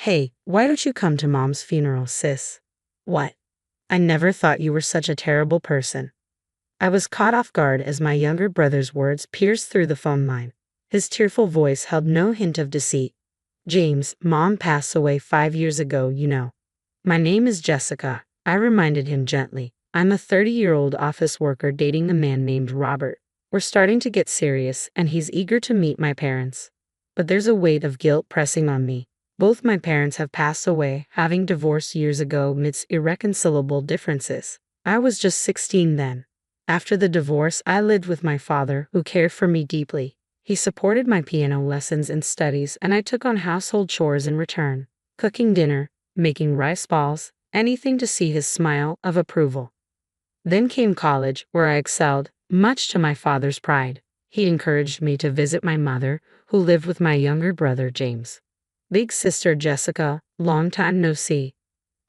Hey, why don't you come to Mom's funeral, sis? What? I never thought you were such a terrible person. I was caught off guard as my younger brother's words pierced through the phone line. His tearful voice held no hint of deceit. James, Mom passed away 5 years ago, you know. My name is Jessica, I reminded him gently. I'm a 30-year-old office worker dating a man named Robert. We're starting to get serious, and he's eager to meet my parents. But there's a weight of guilt pressing on me. Both my parents have passed away, having divorced years ago amidst irreconcilable differences. I was just 16 then. After the divorce, I lived with my father, who cared for me deeply. He supported my piano lessons and studies, and I took on household chores in return, cooking dinner, making rice balls, anything to see his smile of approval. Then came college, where I excelled, much to my father's pride. He encouraged me to visit my mother, who lived with my younger brother James. Big sister Jessica, long time no see.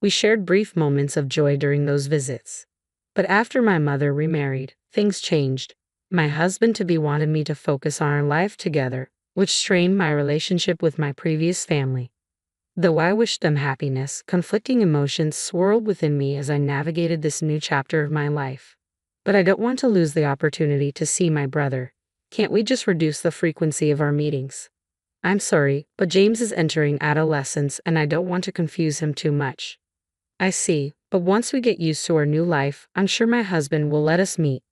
We shared brief moments of joy during those visits. But after my mother remarried, things changed. My husband-to-be wanted me to focus on our life together, which strained my relationship with my previous family. Though I wished them happiness, conflicting emotions swirled within me as I navigated this new chapter of my life. But I don't want to lose the opportunity to see my brother. Can't we just reduce the frequency of our meetings? I'm sorry, but James is entering adolescence and I don't want to confuse him too much. I see, but once we get used to our new life, I'm sure my husband will let us meet.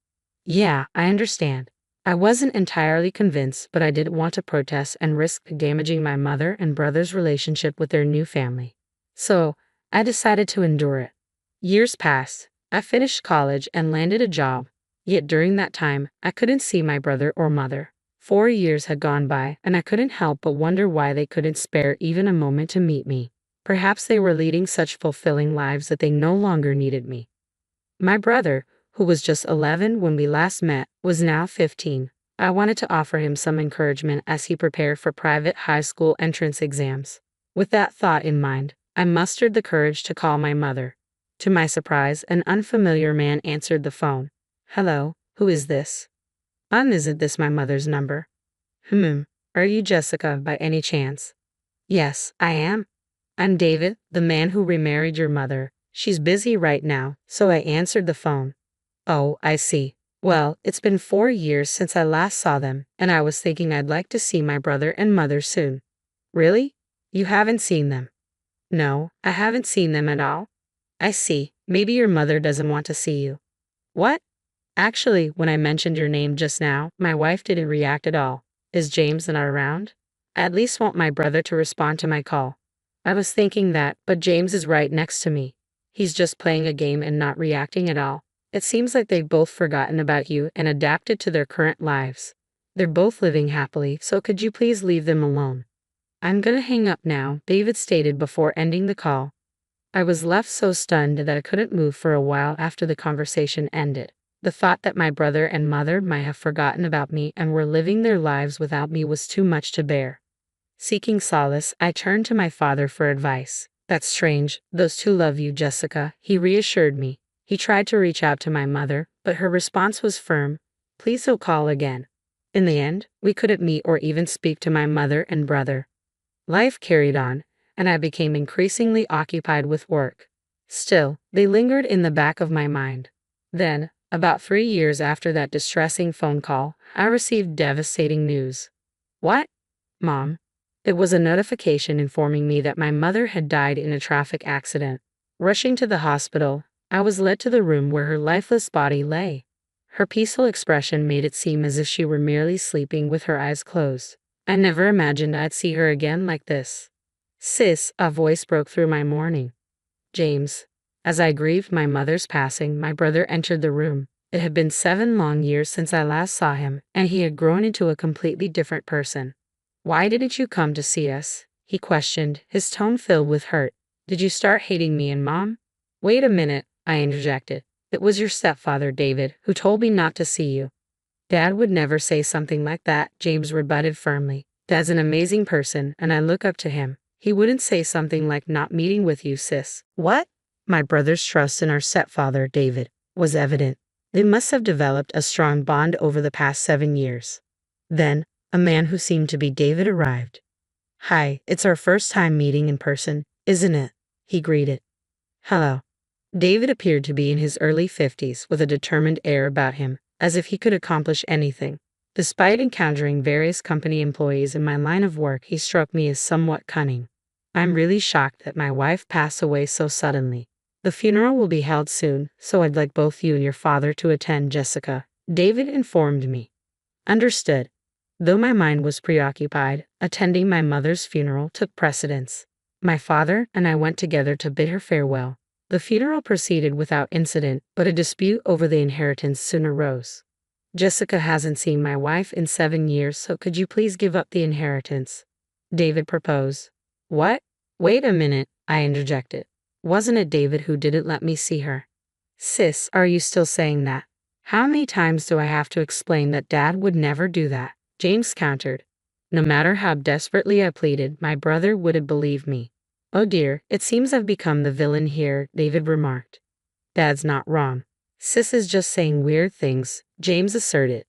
Yeah, I understand. I wasn't entirely convinced, but I didn't want to protest and risk damaging my mother and brother's relationship with their new family. So, I decided to endure it. Years passed. I finished college and landed a job. Yet during that time, I couldn't see my brother or mother. 4 years had gone by, and I couldn't help but wonder why they couldn't spare even a moment to meet me. Perhaps they were leading such fulfilling lives that they no longer needed me. My brother, who was just 11 when we last met, was now 15. I wanted to offer him some encouragement as he prepared for private high school entrance exams. With that thought in mind, I mustered the courage to call my mother. To my surprise, an unfamiliar man answered the phone. Hello, who is this? Isn't this my mother's number? Are you Jessica by any chance? Yes, I am. I'm David, the man who remarried your mother. She's busy right now, so I answered the phone. Oh, I see. Well, it's been 4 years since I last saw them, and I was thinking I'd like to see my brother and mother soon. Really? You haven't seen them? No, I haven't seen them at all. I see. Maybe your mother doesn't want to see you. What? Actually, when I mentioned your name just now, my wife didn't react at all. Is James not around? I at least want my brother to respond to my call. I was thinking that, but James is right next to me. He's just playing a game and not reacting at all. It seems like they've both forgotten about you and adapted to their current lives. They're both living happily, so could you please leave them alone? I'm gonna hang up now, David stated before ending the call. I was left so stunned that I couldn't move for a while after the conversation ended. The thought that my brother and mother might have forgotten about me and were living their lives without me was too much to bear. Seeking solace, I turned to my father for advice. That's strange, those two love you, Jessica, he reassured me. He tried to reach out to my mother, but her response was firm. Please don't call again. In the end, we couldn't meet or even speak to my mother and brother. Life carried on, and I became increasingly occupied with work. Still, they lingered in the back of my mind. Then, about 3 years after that distressing phone call, I received devastating news. What? Mom? It was a notification informing me that my mother had died in a traffic accident. Rushing to the hospital, I was led to the room where her lifeless body lay. Her peaceful expression made it seem as if she were merely sleeping with her eyes closed. I never imagined I'd see her again like this. Sis, a voice broke through my mourning. James. As I grieved my mother's passing, my brother entered the room. It had been 7 long years since I last saw him, and he had grown into a completely different person. Why didn't you come to see us? He questioned, his tone filled with hurt. Did you start hating me and Mom? Wait a minute, I interjected. It was your stepfather, David, who told me not to see you. Dad would never say something like that, James rebutted firmly. Dad's an amazing person, and I look up to him. He wouldn't say something like not meeting with you, sis. What? My brother's trust in our stepfather, David, was evident. They must have developed a strong bond over the past 7 years. Then, a man who seemed to be David arrived. Hi, it's our first time meeting in person, isn't it? He greeted. Hello. David appeared to be in his early 50s with a determined air about him, as if he could accomplish anything. Despite encountering various company employees in my line of work, he struck me as somewhat cunning. I'm really shocked that my wife passed away so suddenly. The funeral will be held soon, so I'd like both you and your father to attend, Jessica, David informed me. Understood. Though my mind was preoccupied, attending my mother's funeral took precedence. My father and I went together to bid her farewell. The funeral proceeded without incident, but a dispute over the inheritance soon arose. Jessica hasn't seen my wife in 7 years, so could you please give up the inheritance? David proposed. What? Wait a minute, I interjected. Wasn't it David who didn't let me see her? Sis, are you still saying that? How many times do I have to explain that Dad would never do that? James countered. No matter how desperately I pleaded, my brother wouldn't believe me. Oh dear, it seems I've become the villain here, David remarked. Dad's not wrong. Sis is just saying weird things, James asserted.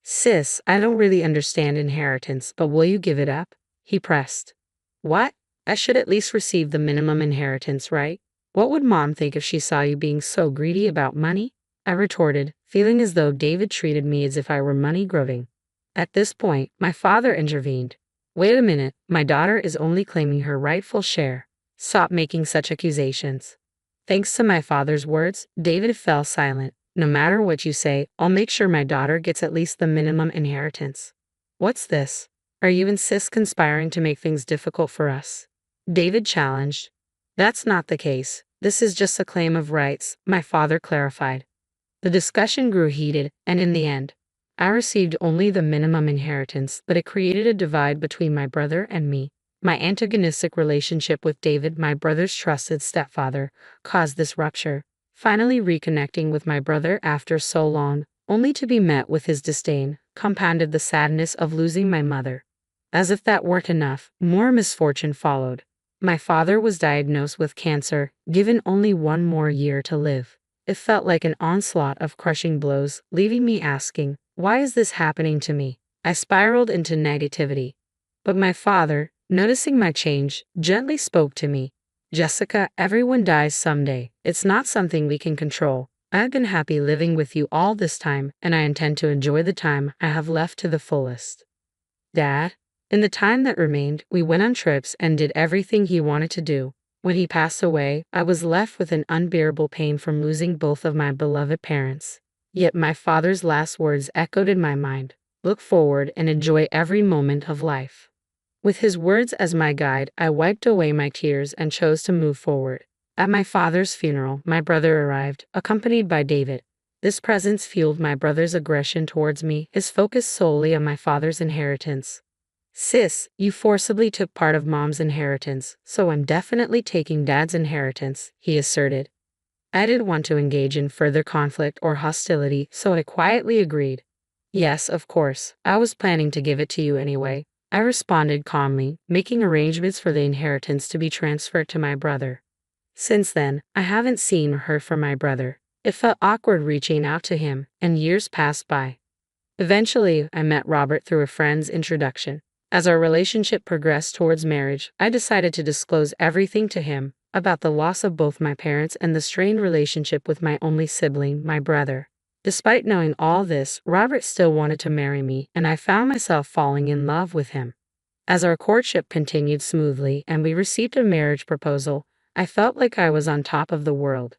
Sis, I don't really understand inheritance, but will you give it up? He pressed. What? I should at least receive the minimum inheritance, right? What would Mom think if she saw you being so greedy about money? I retorted, feeling as though David treated me as if I were money-grubbing. At this point, my father intervened. Wait a minute, my daughter is only claiming her rightful share. Stop making such accusations. Thanks to my father's words, David fell silent. No matter what you say, I'll make sure my daughter gets at least the minimum inheritance. What's this? Are you and Sis conspiring to make things difficult for us? David challenged. That's not the case. This is just a claim of rights, my father clarified. The discussion grew heated, and in the end, I received only the minimum inheritance, but it created a divide between my brother and me. My antagonistic relationship with David, my brother's trusted stepfather, caused this rupture. Finally reconnecting with my brother after so long, only to be met with his disdain, compounded the sadness of losing my mother. As if that weren't enough, more misfortune followed. My father was diagnosed with cancer, given only 1 more year to live. It felt like an onslaught of crushing blows, leaving me asking, why is this happening to me? I spiraled into negativity. But my father, noticing my change, gently spoke to me. Jessica, everyone dies someday. It's not something we can control. I've been happy living with you all this time, and I intend to enjoy the time I have left to the fullest. Dad? In the time that remained, we went on trips and did everything he wanted to do. When he passed away, I was left with an unbearable pain from losing both of my beloved parents. Yet my father's last words echoed in my mind. Look forward and enjoy every moment of life. With his words as my guide, I wiped away my tears and chose to move forward. At my father's funeral, my brother arrived, accompanied by David. This presence fueled my brother's aggression towards me, his focus solely on my father's inheritance. Sis, you forcibly took part of Mom's inheritance, so I'm definitely taking Dad's inheritance, he asserted. I didn't want to engage in further conflict or hostility, so I quietly agreed. Yes, of course, I was planning to give it to you anyway, I responded calmly, making arrangements for the inheritance to be transferred to my brother. Since then, I haven't seen or heard from my brother. It felt awkward reaching out to him, and years passed by. Eventually, I met Robert through a friend's introduction. As our relationship progressed towards marriage, I decided to disclose everything to him about the loss of both my parents and the strained relationship with my only sibling, my brother. Despite knowing all this, Robert still wanted to marry me, and I found myself falling in love with him. As our courtship continued smoothly and we received a marriage proposal, I felt like I was on top of the world.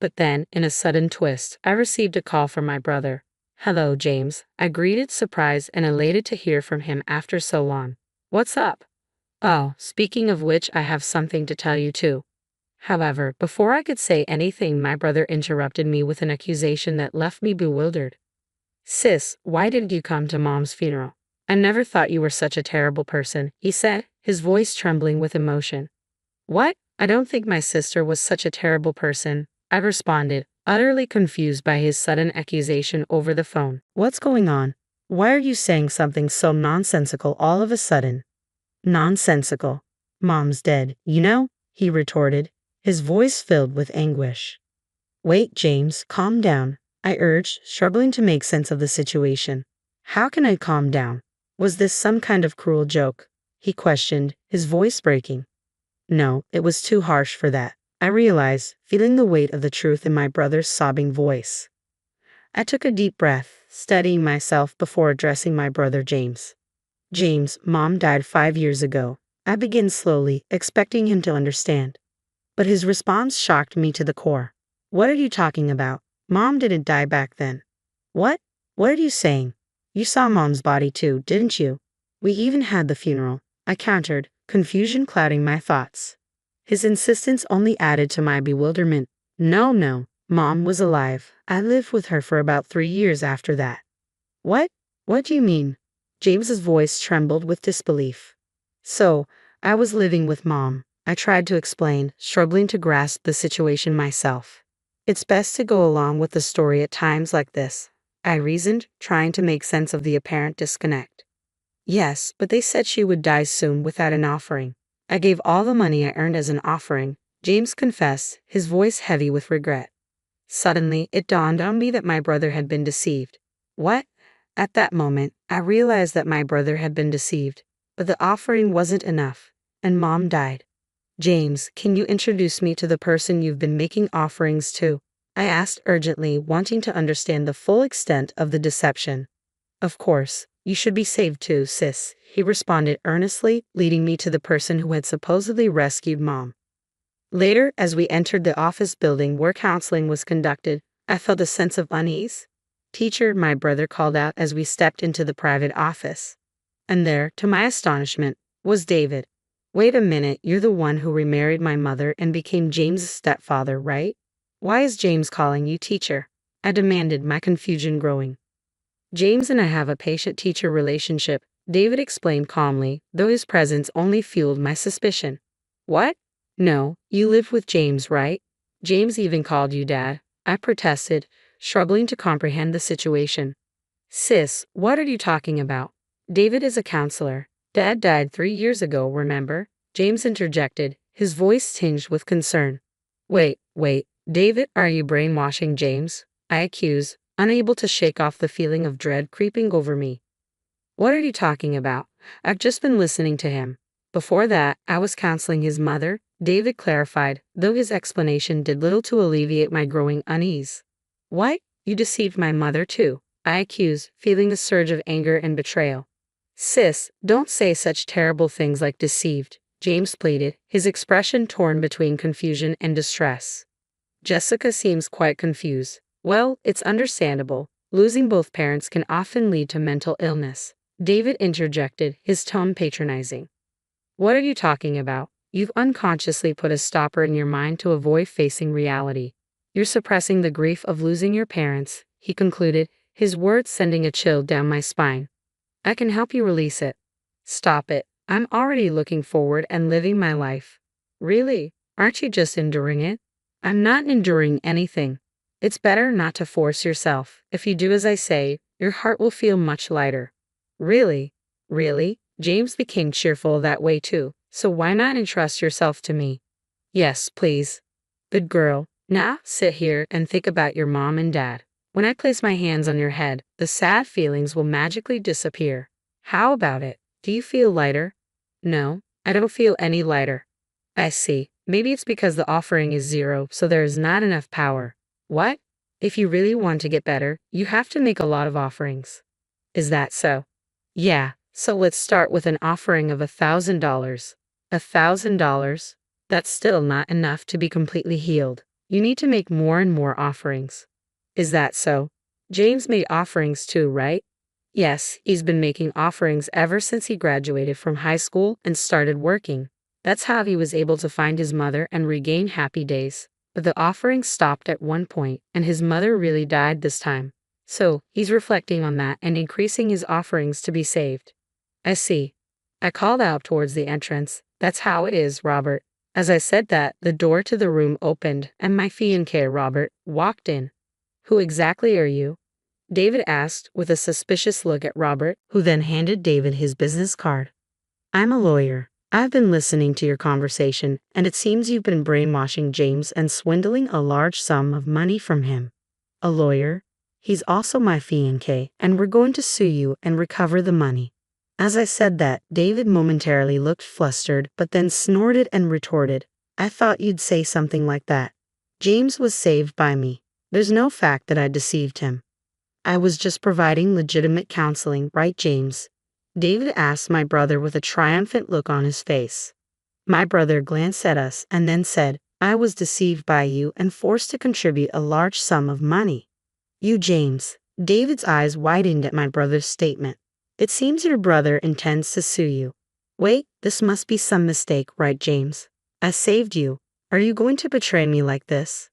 But then, in a sudden twist, I received a call from my brother. Hello, James, I greeted, surprised and elated to hear from him after so long. What's up? Oh, speaking of which, I have something to tell you too. However, before I could say anything, my brother interrupted me with an accusation that left me bewildered. Sis, why didn't you come to Mom's funeral? I never thought you were such a terrible person, he said, his voice trembling with emotion. What? I don't think my sister was such a terrible person, I responded, utterly confused by his sudden accusation over the phone. What's going on? Why are you saying something so nonsensical all of a sudden? Nonsensical. Mom's dead, you know, he retorted, his voice filled with anguish. Wait, James, calm down, I urged, struggling to make sense of the situation. How can I calm down? Was this some kind of cruel joke? he questioned, his voice breaking. No, it was too harsh for that, I realized, feeling the weight of the truth in my brother's sobbing voice. I took a deep breath, steadying myself before addressing my brother James. James, Mom died 5 years ago. I began slowly, expecting him to understand. But his response shocked me to the core. What are you talking about? Mom didn't die back then. What? What are you saying? You saw Mom's body too, didn't you? We even had the funeral, I countered, confusion clouding my thoughts. His insistence only added to my bewilderment. No, Mom was alive. I lived with her for about 3 years after that. What? What do you mean? James's voice trembled with disbelief. So, I was living with Mom, I tried to explain, struggling to grasp the situation myself. It's best to go along with the story at times like this, I reasoned, trying to make sense of the apparent disconnect. Yes, but they said she would die soon without an offering. I gave all the money I earned as an offering, James confessed, his voice heavy with regret. Suddenly, it dawned on me that my brother had been deceived. What? At that moment, I realized that my brother had been deceived, but the offering wasn't enough, and Mom died. James, can you introduce me to the person you've been making offerings to? I asked urgently, wanting to understand the full extent of the deception. Of course, you should be saved too, sis, he responded earnestly, leading me to the person who had supposedly rescued Mom. Later, as we entered the office building where counseling was conducted, I felt a sense of unease. Teacher, my brother called out as we stepped into the private office. And there, to my astonishment, was David. Wait a minute, you're the one who remarried my mother and became James's stepfather, right? Why is James calling you teacher? I demanded, my confusion growing. James and I have a patient-teacher relationship, David explained calmly, though his presence only fueled my suspicion. What? No, you live with James, right? James even called you Dad, I protested, struggling to comprehend the situation. Sis, what are you talking about? David is a counselor. Dad died 3 years ago, remember? James interjected, his voice tinged with concern. Wait, David, are you brainwashing James? I accused, unable to shake off the feeling of dread creeping over me. What are you talking about? I've just been listening to him. Before that, I was counseling his mother, David clarified, though his explanation did little to alleviate my growing unease. What? You deceived my mother too? I accused, feeling a surge of anger and betrayal. Sis, don't say such terrible things like deceived, James pleaded, his expression torn between confusion and distress. Jessica seems quite confused. Well, it's understandable. Losing both parents can often lead to mental illness. David interjected, his tone patronizing. What are you talking about? You've unconsciously put a stopper in your mind to avoid facing reality. You're suppressing the grief of losing your parents, he concluded, his words sending a chill down my spine. I can help you release it. Stop it. I'm already looking forward and living my life. Really? Aren't you just enduring it? I'm not enduring anything. It's better not to force yourself. If you do as I say, your heart will feel much lighter. Really? Really? James became cheerful that way too, so why not entrust yourself to me? Yes, please. Good girl. Now, sit here and think about your mom and dad. When I place my hands on your head, the sad feelings will magically disappear. How about it? Do you feel lighter? No, I don't feel any lighter. I see. Maybe it's because the offering is 0, so there is not enough power. What? If you really want to get better, you have to make a lot of offerings. Is that so? Yeah, so let's start with an offering of $1,000. $1,000? That's still not enough to be completely healed. You need to make more and more offerings. Is that so? James made offerings too, right? Yes, he's been making offerings ever since he graduated from high school and started working. That's how he was able to find his mother and regain happy days. But the offerings stopped at one point, and his mother really died this time. So, he's reflecting on that and increasing his offerings to be saved. I see. I called out towards the entrance. That's how it is, Robert. As I said that, the door to the room opened, and my fiancé, Robert, walked in. Who exactly are you? David asked, with a suspicious look at Robert, who then handed David his business card. I'm a lawyer. I've been listening to your conversation, and it seems you've been brainwashing James and swindling a large sum of money from him. A lawyer? He's also my fiancé, and we're going to sue you and recover the money. As I said that, David momentarily looked flustered, but then snorted and retorted, "I thought you'd say something like that. James was saved by me. There's no fact that I deceived him. I was just providing legitimate counseling, right, James?" David asked my brother with a triumphant look on his face. My brother glanced at us and then said, "I was deceived by you and forced to contribute a large sum of money." "You, James." David's eyes widened at my brother's statement. "It seems your brother intends to sue you." "Wait, this must be some mistake, right, James? I saved you. Are you going to betray me like this?"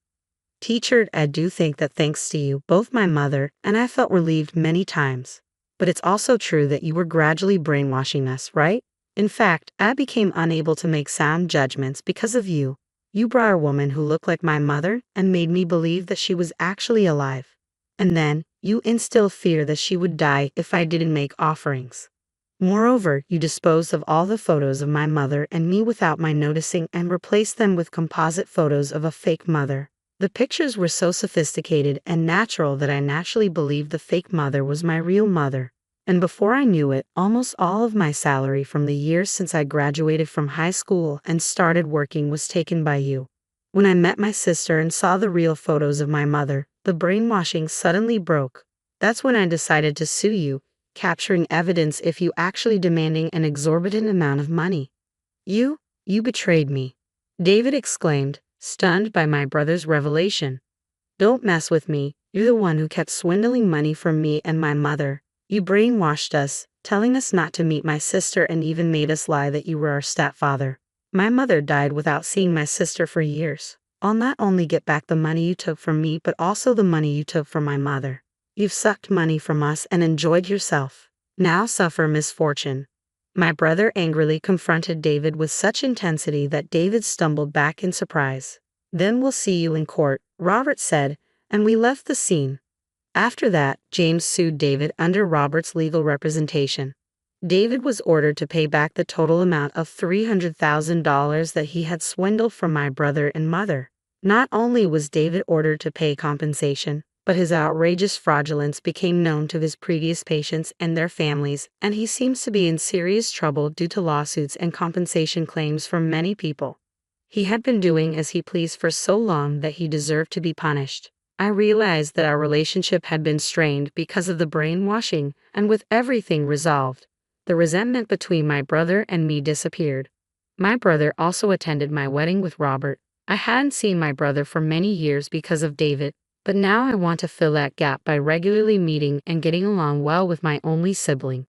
"Teacher, I do think that thanks to you, both my mother and I felt relieved many times. But it's also true that you were gradually brainwashing us, right? In fact, I became unable to make sound judgments because of you. You brought a woman who looked like my mother and made me believe that she was actually alive. And then, you instilled fear that she would die if I didn't make offerings. Moreover, you disposed of all the photos of my mother and me without my noticing and replaced them with composite photos of a fake mother. The pictures were so sophisticated and natural that I naturally believed the fake mother was my real mother. And before I knew it, almost all of my salary from the years since I graduated from high school and started working was taken by you. When I met my sister and saw the real photos of my mother, the brainwashing suddenly broke. That's when I decided to sue you, capturing evidence if you actually demanding an exorbitant amount of money." You betrayed me," David exclaimed, stunned by my brother's revelation. "Don't mess with me. You're the one who kept swindling money from me and my mother. You brainwashed us, telling us not to meet my sister and even made us lie that you were our stepfather. My mother died without seeing my sister for years. I'll not only get back the money you took from me but also the money you took from my mother. You've sucked money from us and enjoyed yourself. Now suffer misfortune." My brother angrily confronted David with such intensity that David stumbled back in surprise. "Then we'll see you in court," Robert said, and we left the scene. After that, James sued David under Robert's legal representation. David was ordered to pay back the total amount of $300,000 that he had swindled from my brother and mother. Not only was David ordered to pay compensation, but his outrageous fraudulence became known to his previous patients and their families, and he seems to be in serious trouble due to lawsuits and compensation claims from many people. He had been doing as he pleased for so long that he deserved to be punished. I realized that our relationship had been strained because of the brainwashing, and with everything resolved, the resentment between my brother and me disappeared. My brother also attended my wedding with Robert. I hadn't seen my brother for many years because of David, but now I want to fill that gap by regularly meeting and getting along well with my only sibling.